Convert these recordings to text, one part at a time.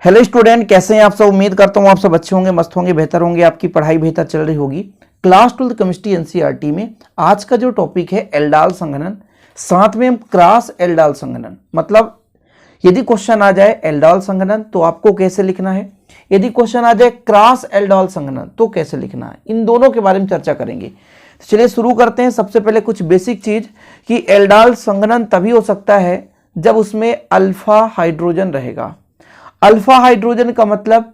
Hello student, कैसे हैं आप सब। उम्मीद करता हूं आप सब अच्छे होंगे, मस्त होंगे, बेहतर होंगे, आपकी पढ़ाई बेहतर चल रही होगी। क्लास 12 केमिस्ट्री एनसीईआरटी में आज का जो टॉपिक है एल्डाल संघनन, साथ में हम क्रॉस एल्डाल संघनन, मतलब यदि क्वेश्चन आ जाए एल्डाल संघनन तो आपको कैसे लिखना है, यदि क्वेश्चन आ जाए क्रॉस एल्डाल संघनन तो कैसे लिखना है, इन दोनों के बारे में चर्चा करेंगे। तो चलिए शुरू करते हैं। सबसे पहले कुछ बेसिक चीज कि एल्डाल संघनन तभी हो सकता है जब उसमें अल्फा हाइड्रोजन रहेगा। अल्फा हाइड्रोजन का मतलब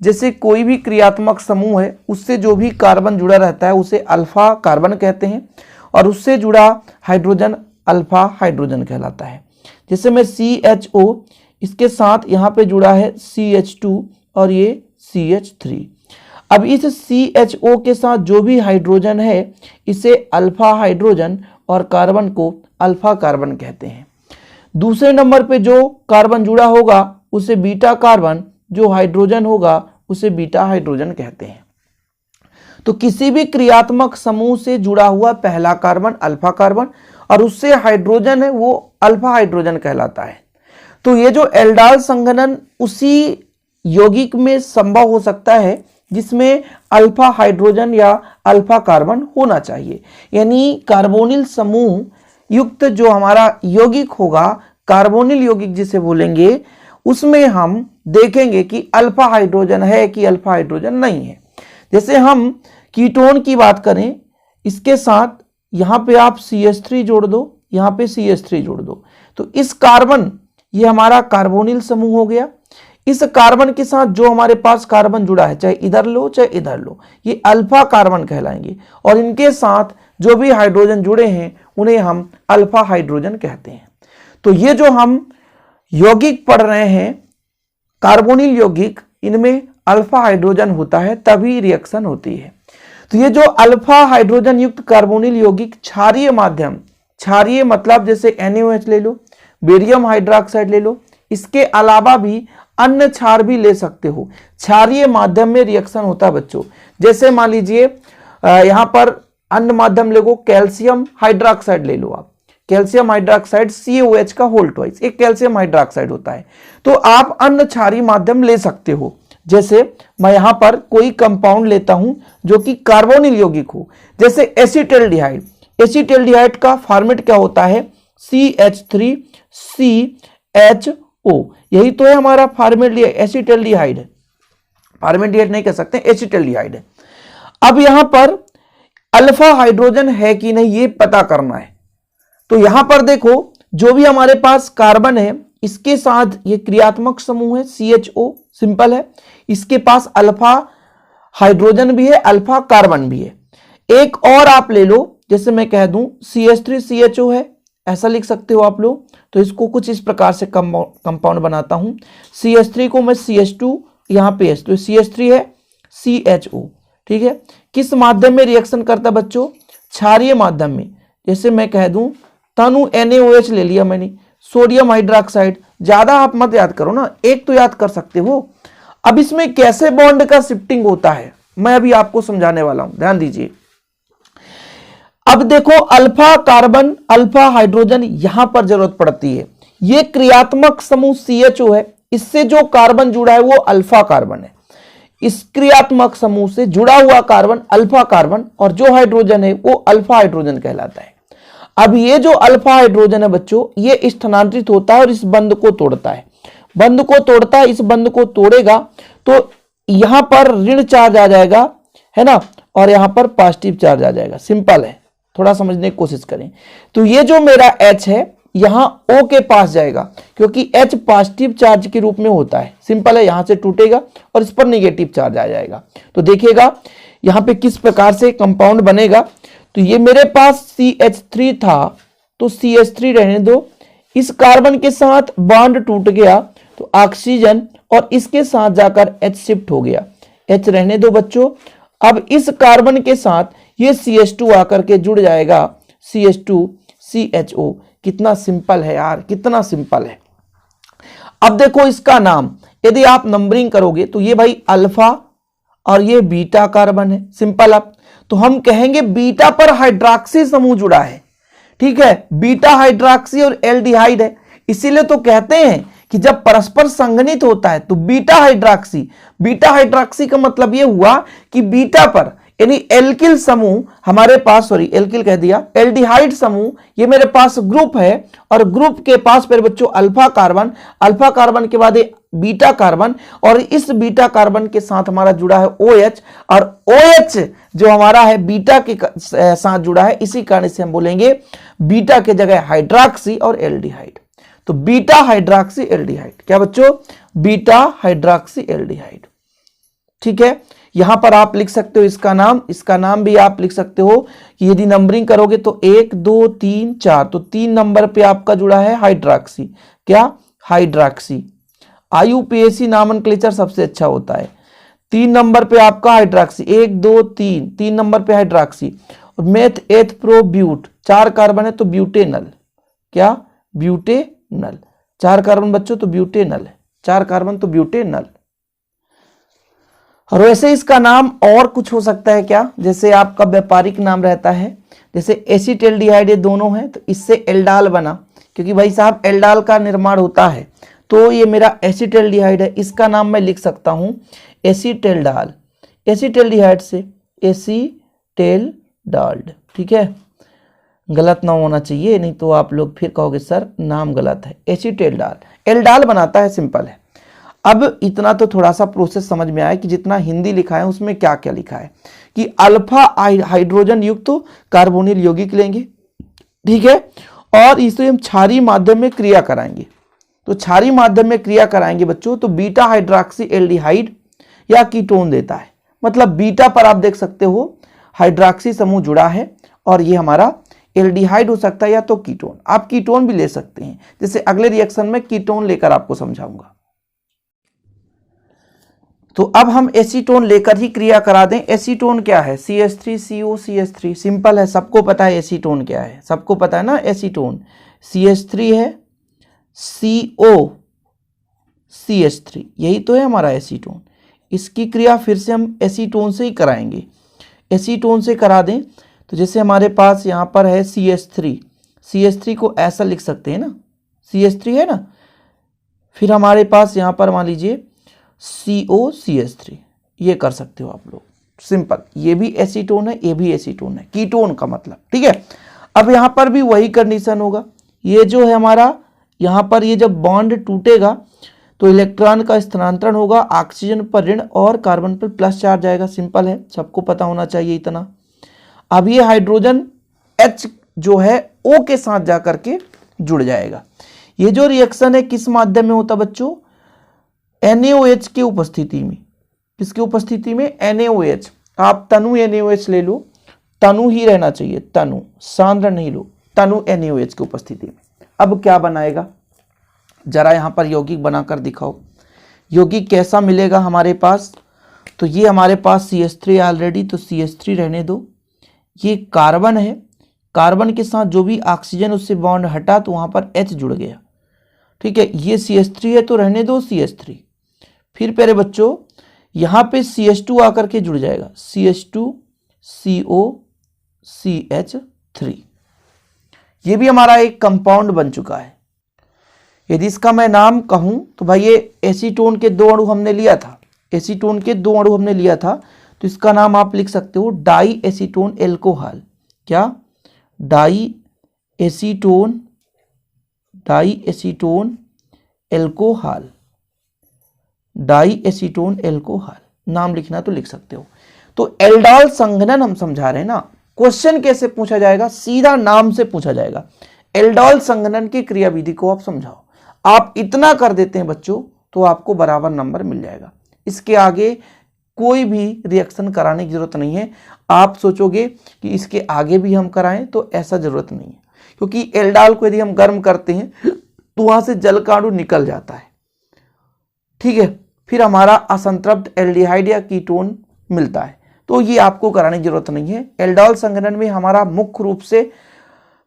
जैसे कोई भी क्रियात्मक समूह है उससे जो भी कार्बन जुड़ा रहता है उसे अल्फा कार्बन कहते हैं और उससे जुड़ा हाइड्रोजन अल्फा हाइड्रोजन कहलाता है। जैसे मैं CHO, इसके साथ यहाँ पे जुड़ा है CH2 और ये CH3। अब इस CHO के साथ जो भी हाइड्रोजन है इसे अल्फा हाइड्रोजन और कार्बन को अल्फा कार्बन कहते हैं। दूसरे नंबर पे जो कार्बन जुड़ा होगा उसे बीटा कार्बन, जो हाइड्रोजन होगा उसे बीटा हाइड्रोजन कहते हैं। तो किसी भी क्रियात्मक समूह से जुड़ा हुआ पहला कार्बन अल्फा कार्बन और उससे हाइड्रोजन है वो अल्फा हाइड्रोजन कहलाता है। तो ये जो एल्डाल संघनन उसी यौगिक में संभव हो सकता है जिसमें अल्फा हाइड्रोजन या अल्फा कार्बन होना चाहिए। यानी कार्बोनिल समूह युक्त जो हमारा यौगिक होगा, कार्बोनिल यौगिक जिसे बोलेंगे, उसमें हम देखेंगे कि अल्फा हाइड्रोजन है कि अल्फा हाइड्रोजन नहीं है। जैसे हम कीटोन की बात करें, इसके साथ यहाँ पे आप CH3 जोड़ दो, यहाँ पे CH3 जोड़ दो, तो इस कार्बन, ये हमारा कार्बोनिल समूह हो गया। इस कार्बन के साथ जो हमारे पास कार्बन जुड़ा है, चाहे इधर लो चाहे इधर लो, ये अल्फा कार्बन कहलाएंगे और इनके साथ जो भी हाइड्रोजन जुड़े हैं उन्हें हम अल्फा हाइड्रोजन कहते हैं। तो ये जो हम यौगिक पढ़ रहे हैं कार्बोनिल यौगिक, इनमें अल्फा हाइड्रोजन होता है तभी रिएक्शन होती है। तो ये जो अल्फा हाइड्रोजन युक्त कार्बोनिल यौगिक क्षारीय माध्यम, क्षारीय मतलब जैसे NaOH ले लो, बेरियम हाइड्रोक्साइड ले लो, इसके अलावा भी अन्य क्षार भी ले सकते हो। क्षारीय माध्यम में रिएक्शन होता है बच्चों। जैसे मान लीजिए यहां पर अन्य माध्यम ले लो, कैल्शियम हाइड्रोक्साइड ले लो आप, कैल्शियम हाइड्रोक्साइड CaOH का होल ट्वाइस, एक कैल्शियम हाइड्रोक्साइड होता है। तो आप अन्य क्षारीय माध्यम ले सकते हो। जैसे मैं यहां पर कोई कंपाउंड लेता हूं जो कि कार्बोनिल यौगिक हो, जैसे एसिटाल्डिहाइड। एसिटाल्डिहाइड का फॉर्मेट क्या होता है? CH3CHO, यही तो है हमारा फॉर्मेट एसिटाल्डिहाइड। फॉर्मेल्डिहाइड नहीं कह सकते, एसिटाल्डिहाइड। अब यहां पर अल्फा हाइड्रोजन है कि नहीं ये पता करना है। तो यहां पर देखो जो भी हमारे पास कार्बन है इसके साथ ये क्रियात्मक समूह है CHO, सिंपल है। इसके पास अल्फा हाइड्रोजन भी है, अल्फा कार्बन भी है। एक और आप ले लो, जैसे मैं कह दूं CH3CHO है, ऐसा लिख सकते हो आप लोग। तो इसको कुछ इस प्रकार से कंपाउंड बनाता हूं। CH3 को मैं CH2, यहां पे H, तो CH3 है CHO, ठीक है। किस माध्यम में रिएक्शन करता है बच्चों? क्षारीय माध्यम में। जैसे मैं कह दूं तनु NaOH ले लिया मैंने, सोडियम हाइड्रोक्साइड, ज्यादा आप मत याद करो ना, एक तो याद कर सकते हो। अब इसमें कैसे बॉन्ड का शिफ्टिंग होता है मैं अभी आपको समझाने वाला हूं, ध्यान दीजिए। अब देखो अल्फा कार्बन अल्फा हाइड्रोजन यहां पर जरूरत पड़ती है। यह क्रियात्मक समूह CHO है, इससे जो कार्बन जुड़ा है वो अल्फा कार्बन है। इस क्रियात्मक समूह से जुड़ा हुआ कार्बन अल्फा कार्बन और जो हाइड्रोजन है वो अल्फा हाइड्रोजन कहलाता है। अब ये जो अल्फा हाइड्रोजन है बच्चों, ये स्थानांतरित होता है और इस बंध को तोड़ता है। बंध को तोड़ता है, इस बंध को तोड़ेगा तो यहां पर ऋण चार्ज आ जाएगा, है ना, और यहां पर पॉजिटिव चार्ज आ जाएगा। सिंपल है, थोड़ा समझने की कोशिश करें। तो ये जो मेरा H है यहां O के पास जाएगा क्योंकि H पॉजिटिव चार्ज के रूप में होता है। सिंपल है, यहां से टूटेगा और इस पर निगेटिव चार्ज आ जाएगा। तो देखिएगा यहां पे किस प्रकार से कंपाउंड बनेगा। तो ये मेरे पास CH3 था तो CH3 रहने दो, इस कार्बन के साथ बॉन्ड टूट गया तो ऑक्सीजन और इसके साथ जाकर H शिफ्ट हो गया, H रहने दो बच्चों। अब इस कार्बन के साथ ये CH2 आकर के जुड़ जाएगा, CH2CHO। कितना सिंपल है यार, कितना सिंपल है। अब देखो इसका नाम यदि आप नंबरिंग करोगे तो ये भाई अल्फा और ये बीटा कार्बन है। सिंपल। अब तो हम कहेंगे बीटा पर हाइड्रोक्सी समूह जुड़ा है, ठीक है, बीटा हाइड्रोक्सी और एल्डिहाइड है। इसीलिए तो कहते हैं कि जब परस्पर संघनित होता है तो बीटा हाइड्रॉक्सी का मतलब यह हुआ कि बीटा पर यानी एल्किल समूह हमारे पास, सॉरी एल्किल कह दिया, एल्डिहाइड समूह ये मेरे पास ग्रुप है और ग्रुप के पास मेरे बच्चों अल्फा कार्बन के बाद बीटा कार्बन और इस बीटा कार्बन के साथ हमारा जुड़ा है OH और OH जो हमारा है बीटा के साथ जुड़ा है, इसी कारण से हम बोलेंगे बीटा के जगह हाइड्रॉक्सी और एल्डिहाइड। तो बीटा हाइड्रॉक्सी एल्डिहाइड, क्या बच्चों, बीटा हाइड्रॉक्सी एल्डिहाइड। ठीक है, यहां पर आप लिख सकते हो इसका नाम भी आप लिख सकते हो कि यदि नंबरिंग करोगे तो 1 2 3 4, तो 3 नंबर पे आपका जुड़ा है हाइड्रॉक्सी, क्या, हाइड्रॉक्सी। IUPAC नामनक्लेचर सबसे अच्छा होता है। 3 नंबर पे आपका हाइड्रॉक्सी, 1 2 3, 3 नंबर पे हाइड्रॉक्सी। और meth eth pro but, 4 carbon है तो ब्यूटेनल, क्या, ब्यूटेनल। 4 कार्बन बच्चों तो ब्यूटेनल है, 4 कार्बन तो ब्यूटेनल। और वैसे इसका नाम और कुछ हो सकता है क्या, जैसे आपका व्यापारिक नाम रहता है, जैसे एसिटेल्डिहाइड ये दोनों हैं तो इससे एल्डाल बना, क्योंकि भाई साहब एल्डाल का निर्माण होता है, तो ये मेरा एसिटेल्डिहाइड है, इसका नाम मैं लिख सकता हूं एसिटेल्डाल, एसिटेल्डिहाइड से एसिटेल्डाल्ड। ठीक है, गलत ना होना चाहिए, नहीं तो आप लोग फिर कहोगे सर नाम गलत है। एसिटेल्डाल, एल्डाल बनाता है, सिंपल है। अब इतना तो थोड़ा सा प्रोसेस समझ में आया कि जितना हिंदी लिखा है उसमें क्या क्या लिखा है, कि अल्फा हाइड्रोजन युक्त तो कार्बोनिल यौगिक लेंगे, ठीक है, और इसे हम क्षारीय माध्यम में क्रिया कराएंगे। तो क्षारीय माध्यम में क्रिया कराएंगे बच्चों तो बीटा हाइड्रॉक्सी एल्डिहाइड या कीटोन देता है। मतलब बीटा पर आप देख सकते हो हाइड्रॉक्सी समूह जुड़ा है और ये हमारा एल्डिहाइड हो सकता है या तो कीटोन, आप कीटोन भी ले सकते हैं, जैसे अगले रिएक्शन में कीटोन लेकर आपको समझाऊंगा। तो अब हम एसीटोन लेकर ही क्रिया करा दें। एसीटोन क्या है, CH3COCH3, सिंपल है, सबको पता है एसीटोन क्या है, सबको पता है ना। एसीटोन CH3 है, COCH3, यही तो है हमारा एसीटोन। इसकी क्रिया फिर से हम एसीटोन से ही कराएंगे, एसीटोन से करा दें। तो जैसे हमारे पास यहाँ पर है CH3 को ऐसा लिख सकते हैं ना, CH3 है ना, फिर हमारे पास यहाँ पर मान लीजिए COCH3, ये कर सकते हो आप लोग, सिंपल। ये भी एसीटोन है, ये भी एसीटोन है, कीटोन का मतलब, ठीक है। अब यहाँ पर भी वही कंडीशन होगा, ये जो है हमारा यहाँ पर ये जब बॉन्ड टूटेगा तो इलेक्ट्रॉन का स्थानांतरण होगा, ऑक्सीजन पर ऋण और कार्बन पर प्लस चार्ज आएगा, सिंपल है, सबको पता होना चाहिए इतना। अब ये हाइड्रोजन H जो है O के साथ जाकर के जुड़ जाएगा। ये जो रिएक्शन है किस माध्यम में होता बच्चों, NaOH की उपस्थिति में। किसकी उपस्थिति में, NaOH। आप तनु NaOH ले लो, तनु ही रहना चाहिए, तनु, सांद्र नहीं लो, तनु NaOH की उपस्थिति में। अब क्या बनाएगा, जरा यहां पर यौगिक बनाकर दिखाओ, यौगिक कैसा मिलेगा हमारे पास। तो ये हमारे पास CH3 ऑलरेडी, तो CH3 रहने दो। ये कार्बन है, कार्बन के साथ जो भी ऑक्सीजन उससे बॉन्ड हटा तो वहां पर H जुड़ गया, ठीक है। ये CH3 है तो रहने दो CH3। फिर प्यारे बच्चों यहां पे CH2 आकर के जुड़ जाएगा, CH2COCH3, ये भी हमारा एक कंपाउंड बन चुका है। यदि इसका मैं नाम कहूं तो भाई ये एसीटोन के 2 अणु हमने लिया था, एसीटोन के 2 अणु हमने लिया था, तो इसका नाम आप लिख सकते हो डाई एसीटोन एल्कोहल। क्या, di acetone alcohol, di acetone alcohol, नाम लिखना तो लिख सकते हो। तो एल्डॉल संघनन हम समझा रहे हैं ना, क्वेश्चन कैसे पूछा जाएगा, सीधा नाम से पूछा जाएगा। एल्डॉल संघनन की क्रियाविधि को आप समझाओ, आप इतना कर देते हैं बच्चों तो आपको बराबर नंबर मिल जाएगा। इसके आगे कोई भी रिएक्शन कराने की जरूरत नहीं है। आप सोचोगे कि इसके आगे भी हम कराएं, तो ऐसा जरूरत नहीं है, क्योंकि एल्डॉल को यदि हम गर्म करते हैं तो वहां से जल का अणु निकल जाता है, ठीक है। फिर हमारा असंतृप्त एल्डिहाइड या कीटोन मिलता है, तो ये आपको कराने की जरूरत नहीं है। एल्डॉल संघनन में हमारा मुख्य रूप से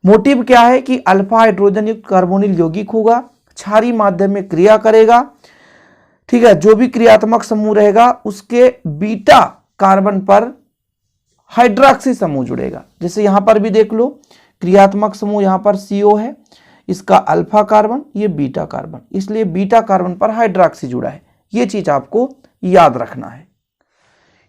मोटिव क्या है कि अल्फा हाइड्रोजन युक्त कार्बोनिल यौगिक होगा, क्षारीय माध्यम में क्रिया करेगा, ठीक है। जो भी क्रियात्मक समूह रहेगा उसके बीटा कार्बन पर हाइड्रॉक्सी समूह जुड़ेगा। जैसे यहां पर भी देख लो, क्रियात्मक समूह यहां पर CO है, इसका अल्फा कार्बन, ये बीटा कार्बन, इसलिए बीटा कार्बन पर हाइड्रोक्सी जुड़ा है। ये चीज आपको याद रखना है।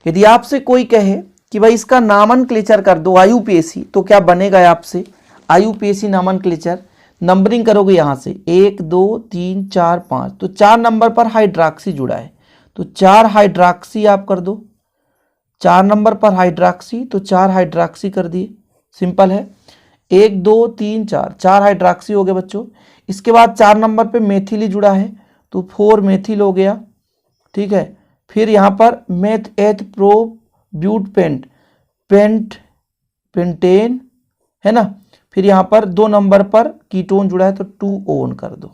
यदि आपसे कोई कहे कि भाई इसका नामनक्लेचर कर दो आईयूपीएसी, तो क्या बनेगा आपसे? आईयूपीएसी नामनक्लेचर नंबरिंग करोगे यहां से 1 2 3 4 5, तो 4 नंबर पर हाइड्रोक्सी जुड़ा है, तो 4 हाइड्रोक्सी आप कर दो। 4 नंबर पर हाइड्रोक्सी, तो 4 हाइड्रोक्सी कर दिए, सिंपल है। 1 2 3 4, 4 हाइड्रोक्सी हो गए बच्चों। इसके बाद 4 नंबर पे मेथिल ही जुड़ा है, तो 4 मेथिल हो गया, ठीक है। फिर यहाँ पर मेथ एथ प्रो ब्यूट पेंटेन है ना। फिर यहाँ पर 2 नंबर पर कीटोन जुड़ा है, तो 2 ओन कर दो,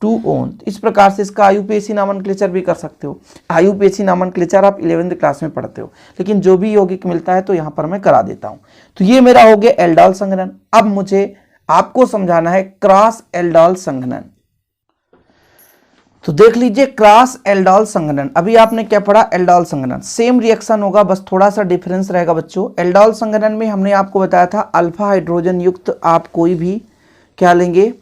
2 ओन। इस प्रकार से इसका आईयूपीएसी नामनक्लेचर भी कर सकते हो। आईयूपीएसी नामनक्लेचर आप 11वीं क्लास में पढ़ते हो, लेकिन जो भी यौगिक मिलता है तो यहाँ पर मैं करा देता हूँ। तो ये मेरा हो गया एल्डाल संघनन। अब मुझे आपको समझाना है क्रॉस एल्डाल संघनन। तो देख लीजिए क्रॉस एल्डाल संघनन। अभी आपने क्या पढ़ा? एल्डाल संघनन, सेम रिएक्शन होगा, बस थोड़ा सा डिफरेंस रहेगा बच्चों। एल्डाल संघनन में हमने आपको बताया था अल्फा हाइड्रोजन युक्त आप कोई भी क्या लेंगे,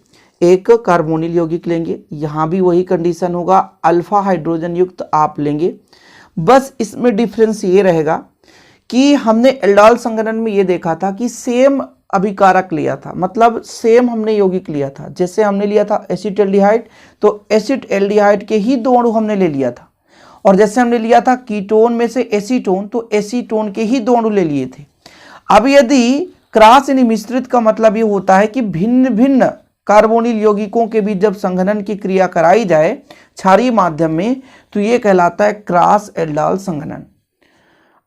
एक कार्बोनिल यौगिक लेंगे। यहाँ भी वही कंडीशन होगा, अल्फा हाइड्रोजन युक्त आप लेंगे। बस इसमें डिफरेंस ये रहेगा कि हमने एल्डाल संघनन में ये देखा था कि सेम अभिकारक लिया था, मतलब सेम हमने यौगिक लिया था। जैसे हमने लिया था एसिटाल्डिहाइड, तो एसिटाल्डिहाइड के ही 2 अणु हमने ले लिया था। और जैसे हमने लिया था कीटोन में से एसीटोन, तो एसीटोन के ही 2 अणु ले लिए थे। अब यदि क्रॉस यानी मिश्रित का मतलब ये होता है कि भिन्न भिन्न कार्बोनिल यौगिकों के बीच जब संघनन की क्रिया कराई जाए क्षारीय माध्यम में, तो ये कहलाता है क्रॉस एल्डाल संघनन।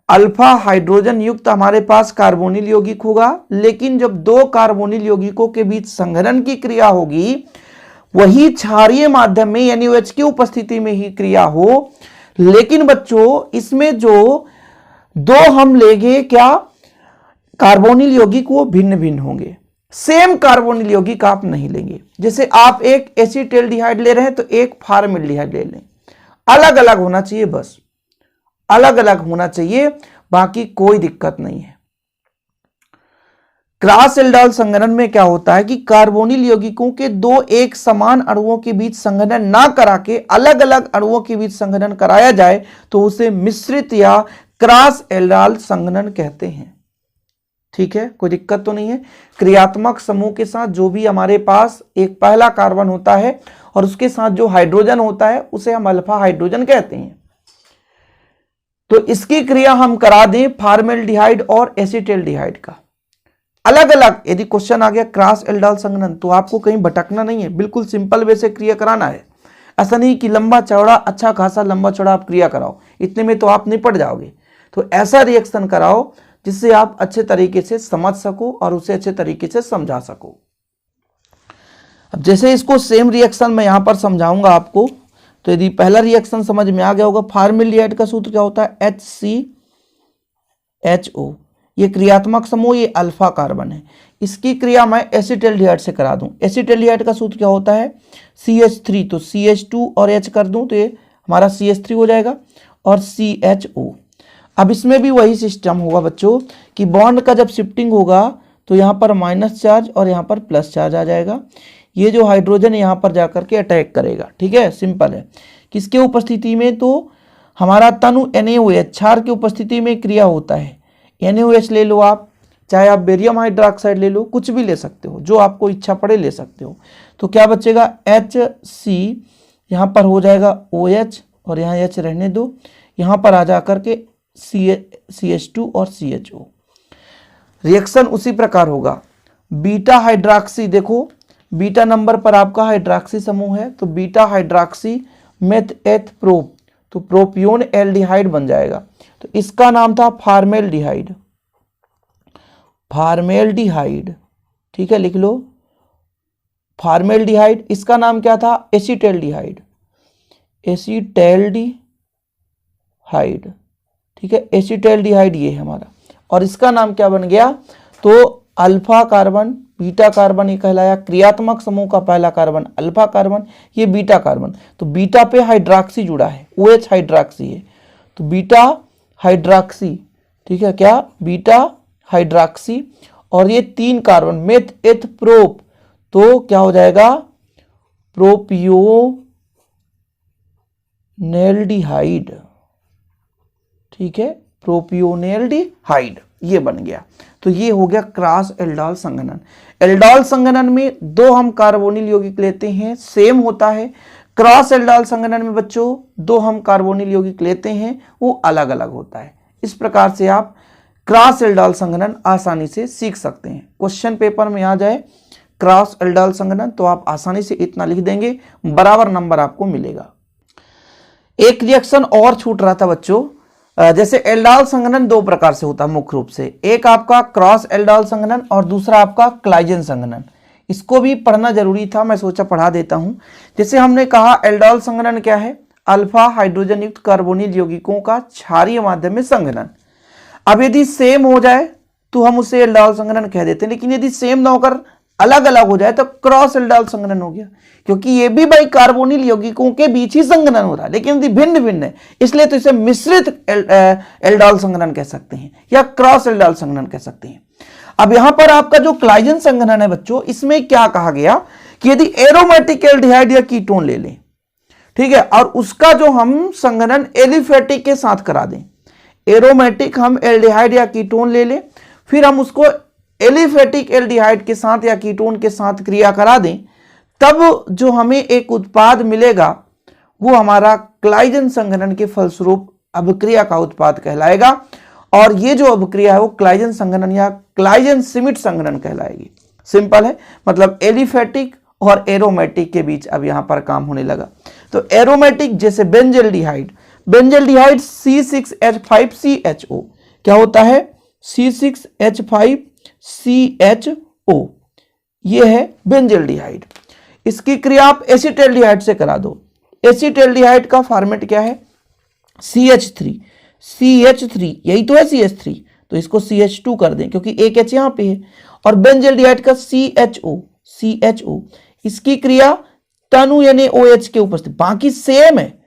अल्फा हाइड्रोजन युक्त हमारे पास कार्बोनिल यौगिक होगा, लेकिन जब 2 कार्बोनिल यौगिकों के बीच संघनन की क्रिया होगी, वही क्षारीय माध्यम में यानी OH की उपस्थिति में ही क्रिया हो। लेकिन बच्चों इसमें जो 2 हम लेंगे क्या कार्बोनिल यौगिक, वो भिन्न भिन्न होंगे, सेम कार्बोनिल यौगिक आप नहीं लेंगे। जैसे आप एक एसिटाल्डिहाइड ले रहे हैं, तो एक फॉर्मेल्डिहाइड ले लें, अलग अलग होना चाहिए, बस अलग अलग होना चाहिए, बाकी कोई दिक्कत नहीं है। क्रॉस एल्डाल संघनन में क्या होता है कि कार्बोनिल यौगिकों के 2 एक समान अणुओं के बीच संघनन ना करा के अलग अलग अणुओं के बीच संघनन कराया जाए, तो उसे मिश्रित या क्रॉस एल्डाल संघनन कहते हैं। ठीक है, कोई दिक्कत तो नहीं है। क्रियात्मक समूह के साथ जो भी हमारे पास एक पहला कार्बन होता है और उसके साथ जो हाइड्रोजन होता है, उसे हम अल्फा हाइड्रोजन कहते हैं। तो इसकी क्रिया हम करा दें फॉर्मेल्डिहाइड और एसिटाल्डिहाइड का अलग अलग। यदि क्वेश्चन आ गया क्रॉस एल्डाल संघनन, तो आपको कहीं भटकना नहीं है, बिल्कुल सिंपल वे से क्रिया कराना है। ऐसा नहीं कि लंबा चौड़ा अच्छा खासा लंबा चौड़ा आप क्रिया कराओ, इतने में तो आप निपट जाओगे। तो ऐसा रिएक्शन कराओ जिससे आप अच्छे तरीके से समझ सको और उसे अच्छे तरीके से समझा सको। अब जैसे इसको सेम रिएक्शन मैं यहां पर समझाऊंगा आपको। तो यदि पहला रिएक्शन समझ में आ गया होगा, फॉर्मेल्डिहाइड का सूत्र क्या होता है? HCHO। ये क्रियात्मक समूह, ये अल्फा कार्बन है। इसकी क्रिया मैं एसिटाल्डिहाइड से करा दूं। एसिटाल्डिहाइड का सूत्र क्या होता है? CH3। तो CH2 और H कर दूं तो ये हमारा CH3 हो जाएगा और CHO। अब इसमें भी वही सिस्टम होगा बच्चों कि बॉन्ड का जब शिफ्टिंग होगा तो यहाँ पर माइनस चार्ज और यहाँ पर प्लस चार्ज आ जाएगा। ये जो हाइड्रोजन यहाँ पर जाकर के अटैक करेगा। ठीक है, सिंपल है। किसके उपस्थिति में? तो हमारा तनु NaOH क्षार की उपस्थिति में क्रिया होता है। NaOH ले लो आप, चाहे आप बेरियम हाइड्रोक्साइड ले लो, कुछ भी ले सकते हो, जो आपको इच्छा पड़े ले सकते हो। तो क्या बचेगा? HC, यहाँ पर हो जाएगा OH और यहाँ H रहने दो, यहाँ पर आ जा करके CH2 और CHO। रिएक्शन उसी प्रकार होगा। बीटा हाइड्रोक्सी, देखो बीटा नंबर पर आपका हाइड्रोक्सी समूह है, तो beta hydroxy meth eth prop, तो प्रोपियोन एल्डिहाइड बन जाएगा। तो इसका नाम था फॉर्मेल्डिहाइड। फॉर्मेल्डिहाइड, ठीक है, लिख लो फॉर्मेल्डिहाइड। इसका नाम क्या था? एसिटाल्डिहाइड। एसिटाल्डिहाइड, ठीक है, एसिटाल्डिहाइड ये है हमारा। और इसका नाम क्या बन गया? तो अल्फा कार्बन, बीटा कार्बन ये कहलाया। क्रियात्मक समूह का पहला कार्बन अल्फा कार्बन, ये बीटा कार्बन। तो बीटा पे हाइड्रोक्सी जुड़ा है, OH हाइड्रोक्सी है, तो बीटा हाइड्रोक्सी। ठीक है, क्या? Beta hydroxy. और ये 3 कार्बन मेथ एथ प्रोप, तो क्या हो जाएगा, प्रोपियोनेल्डिहाइड। ठीक है, प्रोपियोनेल्डिहाइड ये बन गया। तो ये हो गया क्रॉस एल्डाल संघनन। एल्डाल संघनन में दो हम कार्बोनिल यौगिक लेते हैं, सेम होता है। क्रॉस एल्डाल संघनन में बच्चों दो हम कार्बोनिल यौगिक लेते हैं, वो अलग अलग होता है। इस प्रकार से आप क्रॉस एल्डाल संघनन आसानी से सीख सकते हैं। क्वेश्चन पेपर में आ जाए क्रॉस एल्डाल संघनन तो आप आसानी से इतना लिख देंगे, बराबर नंबर आपको मिलेगा। एक रिएक्शन और छूट रहा था बच्चों, जैसे एल्डाल संघनन दो प्रकार से होता है मुख्य रूप से, एक आपका क्रॉस एल्डाल संघनन और दूसरा आपका क्लाइजन संघनन। इसको भी पढ़ना जरूरी था, मैं सोचा पढ़ा देता हूं। जैसे हमने कहा एल्डाल संघनन क्या है, अल्फा हाइड्रोजन युक्त कार्बोनिल यौगिकों का क्षारीय माध्यम में संघनन। अब यदि सेम हो जाए तो हम उसे एल्डाल संघनन कह देते हैं, लेकिन यदि सेम ना होकर अलग अलग हो जाए तो क्रॉस एल्डाल संघनन हो गया, क्योंकि ये भी भाई कार्बोनिल यौगिकों के बीच ही संघनन हो रहा है, लेकिन यदि भिन्न भिन्न है इसलिए तो इसे मिश्रित एल्डाल संघनन कह सकते हैं या क्रॉस एल्डाल संघनन कह सकते हैं। अब यहां पर आपका जो क्लाइजन संघनन है बच्चों, इसमें क्या कहा गया कि यदि एरोमेटिक एल्डिहाइड या कीटोन ले लें, ठीक है, और उसका जो हम संघनन एलिफेटिक के साथ करा दें, एरोमेटिक हम एल्डिहाइड या कीटोन ले लें, फिर हम उसको एलिफेटिक एल्डिहाइड के साथ या कीटोन के साथ क्रिया करा दें, तब जो हमें एक उत्पाद मिलेगा वो हमारा क्लाइजन संघनन के फलस्वरूप अभिक्रिया का उत्पाद कहलाएगा। और ये जो अभिक्रिया है वो क्लाइजन संघनन या क्लाइजन सिमिट संघनन कहलाएगी। सिंपल है, मतलब एलिफेटिक और एरोमेटिक के बीच अब यहां पर काम होने लगा। तो एरोमेटिक जैसे बेंजल्डिहाइड, बेंजल्डिहाइड C6H5CHO क्या होता है, C6H5CHO, ये है बेंजल्डिहाइड। इसकी क्रिया आप एसिटेल्डिहाइड से करा दो। एसिटेल्डिहाइड का फॉर्मेट क्या है, CH3 यही तो है CH3, तो इसको CH2 कर दें क्योंकि एक H यहां पे है। और बेंजल्डिहाइड का CHO, इसकी क्रिया तनु यानी OH के उपस्थित, बाकी सेम है।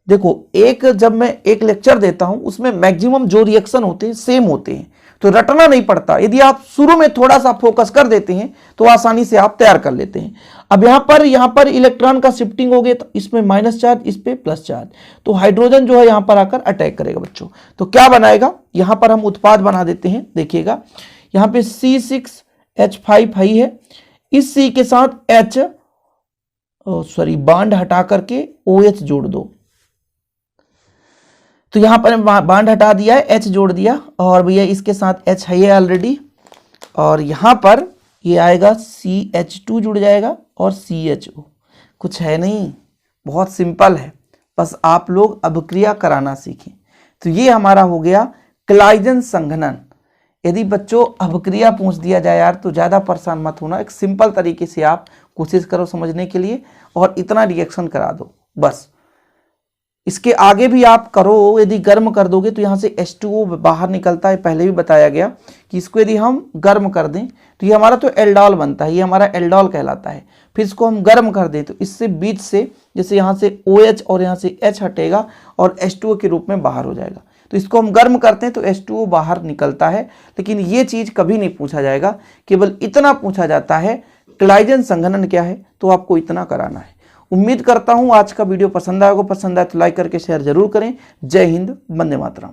देखो जब मैं एक लेक्चर देता हूं उसमें मैक्सिमम जो रिएक्शन होते हैं सेम होते हैं, तो रटना नहीं पड़ता। यदि आप शुरू में थोड़ा सा फोकस कर देते हैं तो आसानी से आप तैयार कर लेते हैं। अब यहां पर इलेक्ट्रॉन का शिफ्टिंग हो गया, तो इसमें माइनस चार्ज, इस पे प्लस चार्ज, तो हाइड्रोजन जो है यहां पर आकर अटैक करेगा बच्चों। तो क्या बनाएगा, यहां पर हम उत्पाद बना देते हैं। देखिएगा यहां पे C6H5 है, इस C के साथ बांड हटा करके OH जोड़ दो। तो यहां पर बांड हटा दिया है, H जोड़ दिया, और भैया इसके साथ H है ऑलरेडी, और यहां पर ये आएगा CH2 जुड़ जाएगा और CHO। कुछ है नहीं, बहुत सिंपल है, बस आप लोग अभिक्रिया कराना सीखें। तो ये हमारा हो गया क्लाइजन संघनन। यदि बच्चों अभिक्रिया पूछ दिया जाए यार तो ज़्यादा परेशान मत होना, एक सिंपल तरीके से आप कोशिश करो समझने के लिए और इतना रिएक्शन करा दो बस। इसके आगे भी आप करो, यदि गर्म कर दोगे तो यहाँ से H2O बाहर निकलता है, पहले भी बताया गया कि इसको यदि हम गर्म कर दें तो ये हमारा तो एल्डॉल बनता है, ये हमारा एल्डॉल कहलाता है। फिर इसको हम गर्म कर दें तो इससे बीच से जैसे यहाँ से OH और यहाँ से H हटेगा और H2O के रूप में बाहर हो जाएगा। तो इसको हम गर्म करते हैं तो H2O बाहर निकलता है, लेकिन ये चीज़ कभी नहीं पूछा जाएगा, केवल इतना पूछा जाता है क्लाइजन संघनन क्या है, तो आपको इतना कराना है। उम्मीद करता हूं आज का वीडियो पसंद आएगा, पसंद आए तो लाइक करके शेयर जरूर करें। जय हिंद, वंदे मातरम।